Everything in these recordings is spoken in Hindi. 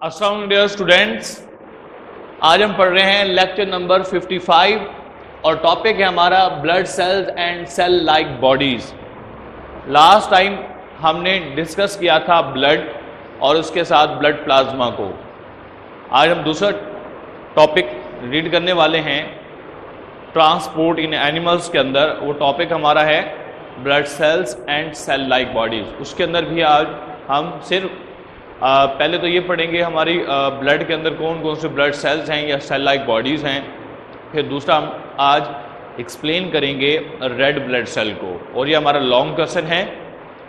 अस्सलाम वालेकुम डियर स्टूडेंट्स, आज हम पढ़ रहे हैं लेक्चर नंबर 55 और टॉपिक है हमारा blood cells and cell like bodies. Last time हमने डिस्कस किया था ब्लड और उसके साथ ब्लड प्लाज्मा को। आज हम दूसरा टॉपिक रीड करने वाले हैं ट्रांसपोर्ट इन एनिमल्स के अंदर। वो टॉपिक हमारा है blood cells and cell like bodies. उसके अंदर भी आज हम सिर्फ पहले तो ये पढ़ेंगे हमारी ब्लड के अंदर कौन कौन से ब्लड सेल्स हैं या सेल लाइक बॉडीज़ हैं। फिर दूसरा हम आज एक्सप्लेन करेंगे रेड ब्लड सेल को, और ये हमारा लॉन्ग क्वेश्चन है।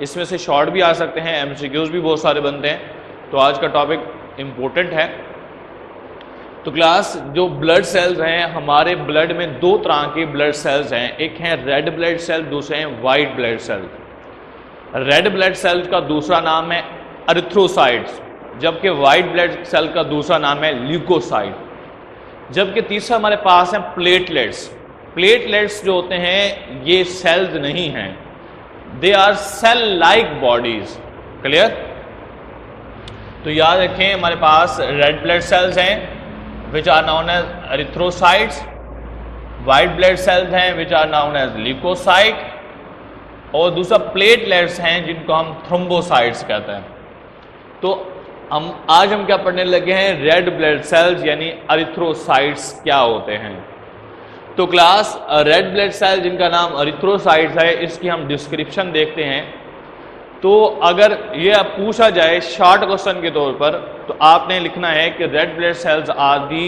इसमें से शॉर्ट भी आ सकते हैं, एमसीक्यूज भी बहुत सारे बनते हैं, तो आज का टॉपिक इम्पोर्टेंट है। तो क्लास, जो ब्लड सेल्स हैं हमारे ब्लड में दो तरह के ब्लड सेल्स हैं, एक हैं रेड ब्लड सेल, दूसरे हैं white blood cell. Red blood cell का दूसरा नाम है एरिथ्रोसाइट्स, जबकि वाइट ब्लड सेल का दूसरा नाम है ल्यूकोसाइट। जबकि तीसरा हमारे पास है प्लेटलेट्स। प्लेटलेट्स जो होते हैं ये सेल्स नहीं हैं, they are cell like bodies. Clear? तो याद रखें, हमारे पास रेड ब्लड सेल्स हैं which are known as erythrocytes, white blood cells हैं which are known as leukocyte, और दूसरा प्लेटलेट्स हैं जिनको हम थ्रोम्बोसाइट्स कहते हैं। तो आज हम क्या पढ़ने लगे हैं, रेड ब्लड सेल्स यानी एरिथ्रोसाइट्स क्या होते हैं। तो क्लास, रेड ब्लड सेल जिनका नाम एरिथ्रोसाइट्स है, इसकी हम डिस्क्रिप्शन देखते हैं। तो अगर ये पूछा जाए शॉर्ट क्वेश्चन के तौर पर, तो आपने लिखना है कि red blood cells are the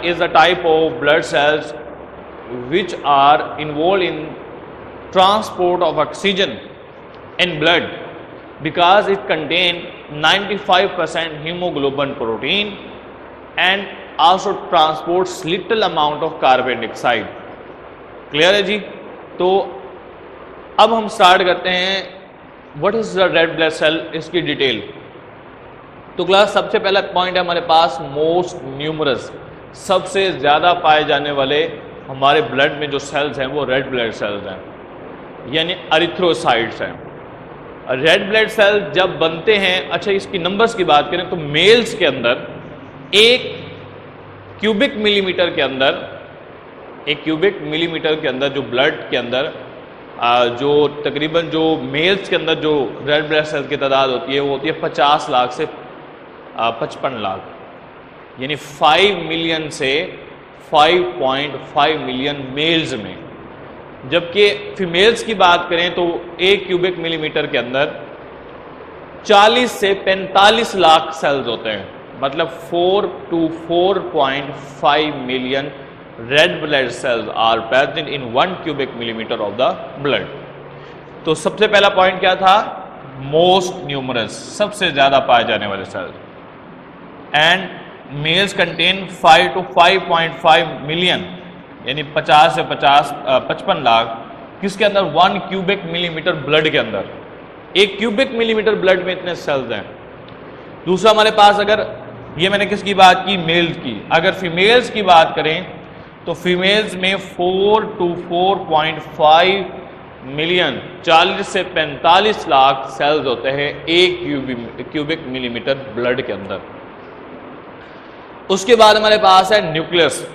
is a type of blood cells which are involve in transport of oxygen in blood because it contain 95% hemoglobin protein and also transports little amount of carbon dioxide। Clear है जी? तो अब हम स्टार्ट करते हैं what is the red blood cell, इसकी डिटेल। तो क्लास, सबसे पहला पॉइंट है हमारे पास मोस्ट न्यूमरस, सबसे ज्यादा पाए जाने वाले हमारे ब्लड में जो सेल्स हैं वो रेड ब्लड सेल्स हैं, यानी एरिथ्रोसाइट्स हैं। रेड ब्लड सेल जब बनते हैं, अच्छा इसकी नंबर्स की बात करें तो मेल्स के अंदर 1 क्यूबिक मिलीमीटर के अंदर, 1 क्यूबिक मिलीमीटर के अंदर जो ब्लड के अंदर जो तकरीबन जो मेल्स के अंदर जो रेड ब्लड सेल की तादाद होती है वो होती है 50 लाख से 55 लाख, यानी 5 मिलियन से 5.5 मिलियन मेल्स में। जबकि फीमेल्स की बात करें तो 1 क्यूबिक मिलीमीटर के अंदर 40 से 45 लाख सेल्स होते हैं, मतलब 4 to 4.5 million red blood cells are present in 1 cubic millimetre of the blood. तो सबसे पहला पॉइंट क्या था, मोस्ट न्यूमरस, सबसे ज्यादा पाए जाने वाले cells. And males contain 5 to 5.5 million, यानी 50 से 55 लाख, किसके अंदर 1 क्यूबिक मिलीमीटर ब्लड के अंदर। 1 क्यूबिक मिलीमीटर ब्लड में इतने सेल्स हैं। दूसरा हमारे पास, अगर ये मैंने किसकी बात की, मेल्स की, अगर फीमेल्स की बात करें तो फीमेल्स में 4 to 4.5 मिलियन, 40 से 45 लाख सेल्स होते हैं 1 क्यूबिक मिलीमीटर ब्लड के अंदर। उसके बाद हमारे पास है न्यूक्लियस।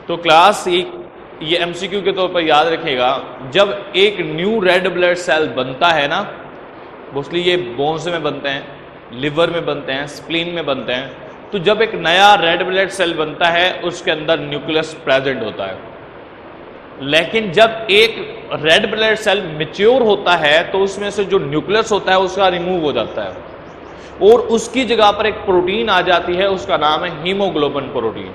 तो क्लास, ये एमसीक्यू के तौर पर याद रखिएगा, जब एक न्यू रेड ब्लड सेल बनता है ना, मोस्टली ये बोन्स में बनते हैं, लिवर में बनते हैं, स्प्लीन में बनते हैं, तो जब एक नया रेड ब्लड सेल बनता है उसके अंदर न्यूक्लियस प्रेजेंट होता है। लेकिन जब एक रेड ब्लड सेल मैच्योर होता है तो उसमें से जो न्यूक्लियस होता है उसका रिमूव हो जाता है और उसकी जगह पर एक प्रोटीन आ जाती है, उसका नाम है हीमोग्लोबिन प्रोटीन।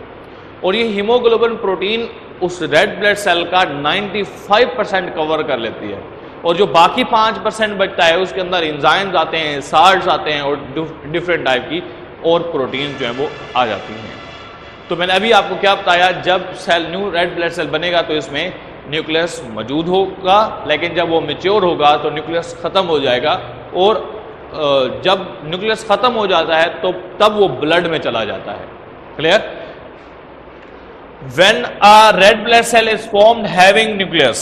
और ये हीमोग्लोबिन प्रोटीन उस रेड ब्लड सेल का 95% कवर कर लेती है, और जो बाकी 5% बचता है उसके अंदर एंजाइम्स आते हैं, साल्ट्स आते हैं और डिफरेंट टाइप की और प्रोटीन जो है वो आ जाती हैं। तो मैंने अभी आपको क्या बताया, जब cell new red blood cell बनेगा तो इसमें न्यूक्लियस मौजूद होगा, लेकिन जब वो मैच्योर होगा तो न्यूक्लियस खत्म हो जाएगा, और जब न्यूक्लियस खत्म हो जाता है तो तब वो ब्लड में चला जाता है। Clear? When a red blood cell is formed having nucleus,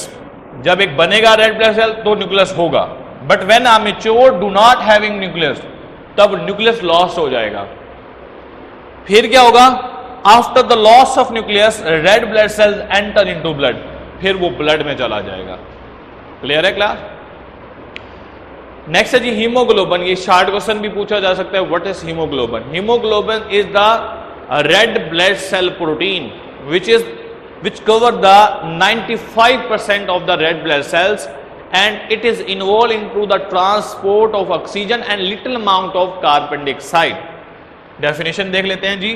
जब एक बनेगा रेड ब्लड सेल तो न्यूक्लियस होगा, but when a mature do not having nucleus, तब न्यूक्लियस लॉस्ट हो जाएगा। फिर क्या होगा? After the loss of nucleus red blood sales enter into blood, फिर वो ब्लड में चला जाएगा। क्लियर है क्लास? नेक्स्ट है जी हीमोग्लोबिन। ये शार्ट क्वेश्चन भी पूछा जा सकता है, what is haemoglobin? Haemoglobin is the red blood cell protein which cover the 95% of the red blood cells and it is involved into the transport of oxygen and little amount of carbon dioxide. Definition देख लेते हैं जी।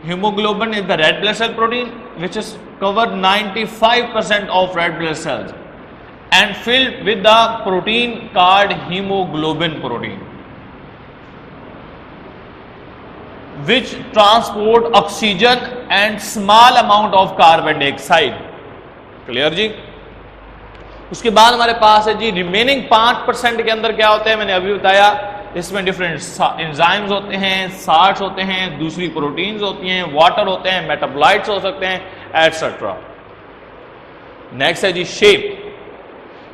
Hemoglobin is the red blood cell protein which is covered 95% of red blood cells and filled with the protein called hemoglobin protein which transport oxygen and small amount of carbon dioxide. Clear जी? उसके बाद हमारे पास है जी रिमेनिंग 5% के अंदर क्या होते हैं, मैंने अभी बताया, इसमें डिफरेंट एंजाइम्स होते हैं, साल्ट्स होते हैं, दूसरी प्रोटीन्स होती हैं, वाटर होते हैं, मेटाबोलाइट्स हो सकते हैं, एटसेट्रा। नेक्स्ट है जी शेप।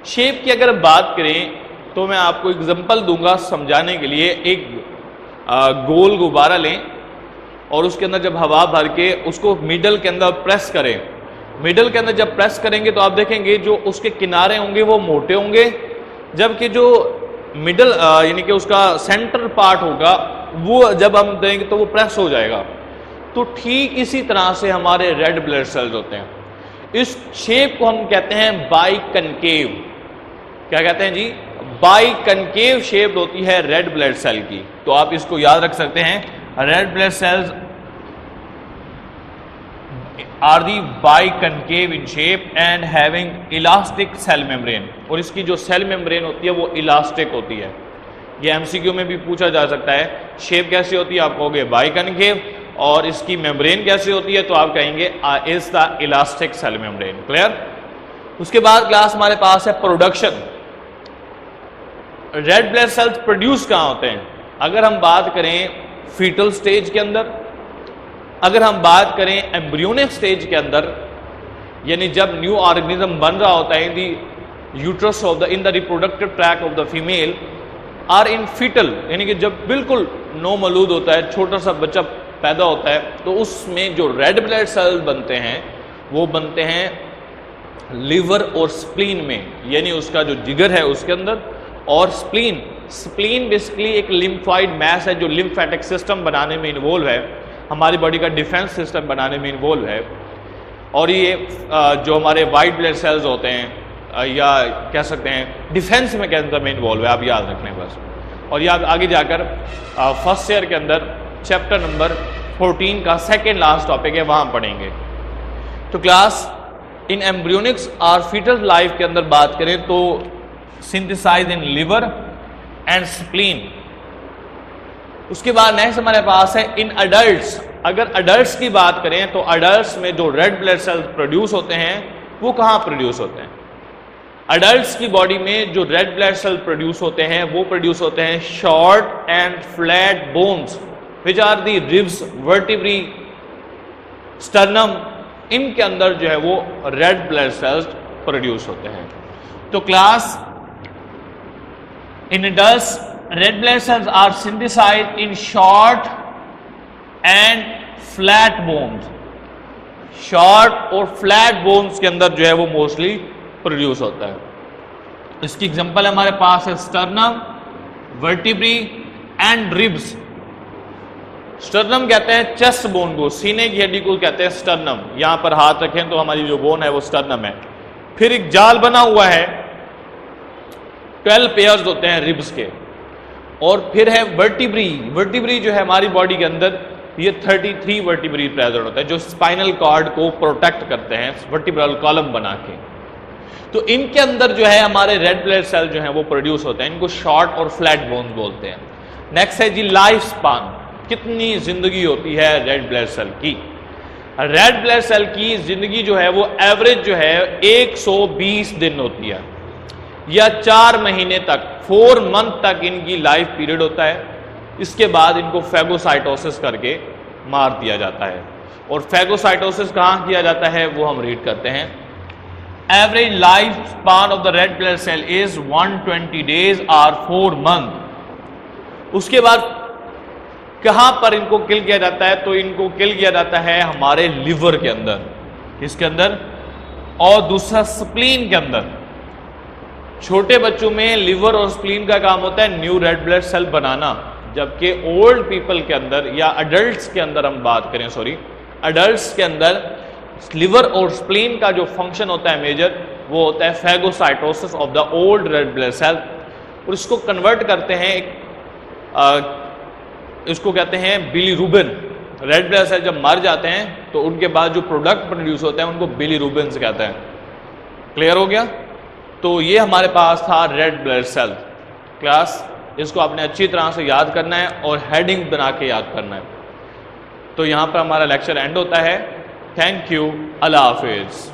शेप की अगर बात करें तो मैं आपको एग्जांपल दूंगा समझाने के लिए। एक गोल गुब्बारा लें और उसके अंदर जब हवा भर के उसको मिडल के अंदर प्रेस करें, मिडल के अंदर जब प्रेस करेंगे तो आप देखेंगे जो उसके किनारे होंगे वो मोटे होंगे, जबकि जो मिडल यानी कि उसका सेंटर पार्ट होगा वो जब हम देंगे तो वो प्रेस हो जाएगा। तो ठीक इसी तरह से हमारे रेड ब्लड सेल्स होते हैं। इस शेप को हम कहते हैं बाइकनकेव। क्या कहते हैं जी? बाइकनकेव शेप होती है रेड ब्लड सेल की। तो आप इसको याद रख सकते हैं, red blood cells are the biconcave in shape and having elastic cell membrane. और इसकी जो सेल मेम्ब्रेन होती है वो इलास्टिक होती है। ये एमसीक्यू में भी पूछा जा सकता है, शेप कैसी होती है? आप कहोगे बाइकनकेव, और इसकी मेम्ब्रेन कैसी होती है? तो आप कहेंगे is the elastic cell membrane. Clear? उसके बाद क्लास हमारे पास है production. Red blood cells produce कहां होते हैं? अगर हम बात करें फीटल स्टेज के अंदर, अगर हम बात करें एम्ब्रियोनिक स्टेज के अंदर, यानी जब न्यू ऑर्गेनिज्म बन रहा होता है in the uterus of the in the reproductive tract of the female, और इन फीटल यानी कि जब बिल्कुल नो मौलूद होता है, छोटा सा बच्चा पैदा होता है, तो उसमें जो रेड ब्लड सेल्स बनते हैं वो बनते हैं लिवर और स्प्लीन में, यानी उसका जो जिगर है उसके अंदर, और स्प्लीन बेसिकली एक लिम्फॉइड मैस है जो लिम्फेटिक सिस्टम बनाने में इन्वॉल्व है, हमारी बॉडी का डिफेंस सिस्टम बनाने में इन्वॉल्व है। और ये जो हमारे वाइट ब्लड सेल्स होते हैं या कह सकते हैं डिफेंस मैकेनिज्म में इन्वॉल्व है, आप याद रखने बस। और ये आप आगे जाकर फर्स्ट ईयर के अंदर चैप्टर नंबर 14 का सेकेंड लास्ट टॉपिक है, वहां पढ़ेंगे। तो क्लास इन एम्ब्रियोनिक्स और फीटल लाइफ के अंदर बात करें तो synthesise in liver and spleen. उसके बाद नेक्स्ट हमारे पास है इन अडल्ट्स। अगर अडल्ट्स की बात करें तो अडल्ट्स में जो रेड ब्लड सेल्स प्रोड्यूस होते हैं वो कहां प्रोड्यूस होते हैं? अडल्ट्स की बॉडी में जो रेड ब्लड सेल प्रोड्यूस होते हैं वो प्रोड्यूस होते हैं short and flat bones which are the ribs, vertebrae, sternum, इनके अंदर जो है वो रेड ब्लड सेल्स प्रोड्यूस होते हैं। तो class in adults red blood cells are synthesised in short and flat bones. Short और फ्लैट बोन्स के अंदर जो है वो मोस्टली प्रोड्यूस होता है। इसकी एग्जांपल हमारे पास है sternum, vertebrae and ribs. Sternum कहते हैं चेस्ट बोन को, सीने की हड्डी को कहते हैं स्टर्नम। यहां पर हाथ रखें तो हमारी जो बोन है वो स्टर्नम है। फिर एक जाल बना हुआ है, 12 पेयर्स होते हैं रिब्स के। और फिर है वर्टिब्री। वर्टिब्री जो है हमारी बॉडी के अंदर ये 33 वर्टिब्री प्रेजेंट होता है जो स्पाइनल कॉर्ड को प्रोटेक्ट करते हैं वर्टिब्रल कॉलम बना के। तो इनके अंदर जो है हमारे रेड ब्लड सेल जो है वो प्रोड्यूस होते हैं, इनको शॉर्ट और फ्लैट बोन्स बोलते हैं। नेक्स्ट है जी लाइफ स्पान, कितनी जिंदगी होती है रेड ब्लड सेल की? रेड ब्लड सेल की जिंदगी जो है वो एवरेज जो है 120 दिन होती है या 4 महीने तक, 4 मंथ तक इनकी लाइफ पीरियड होता है। इसके बाद इनको फैगोसाइटोसिस करके मार दिया जाता है। और फैगोसाइटोसिस कहां किया जाता है वो हम रीड करते हैं। Average life span of the red blood cell is 120 days और 4 months। उसके बाद कहां पर इनको किल किया जाता है? तो इनको किल किया जाता है हमारे लिवर के अंदर, इसके अंदर, और दूसरा स्प्लीन के अंदर। छोटे बच्चों में लिवर और स्प्लीन का काम होता है न्यू रेड ब्लड सेल बनाना, जबकि ओल्ड पीपल के अंदर या अडल्ट्स के अंदर हम बात करें, अडल्ट्स के अंदर लिवर और स्प्लीन का जो फंक्शन होता है मेजर, वो होता है phagocytosis of the old red blood cell, और इसको कन्वर्ट करते हैं इसको कहते हैं बिलीरुबिन। रेड ब्लड सेल जब मर जाते हैं तो उनके बाद जो प्रोडक्ट प्रोड्यूस होते हैं उनको बिलीरुबिन कहते हैं। क्लियर हो गया? तो ये हमारे पास था रेड ब्लड सेल क्लास, इसको आपने अच्छी तरह से याद करना है और हेडिंग बना के याद करना है। तो यहाँ पर हमारा लेक्चर एंड होता है। थैंक यू, अल्लाह हाफिज़।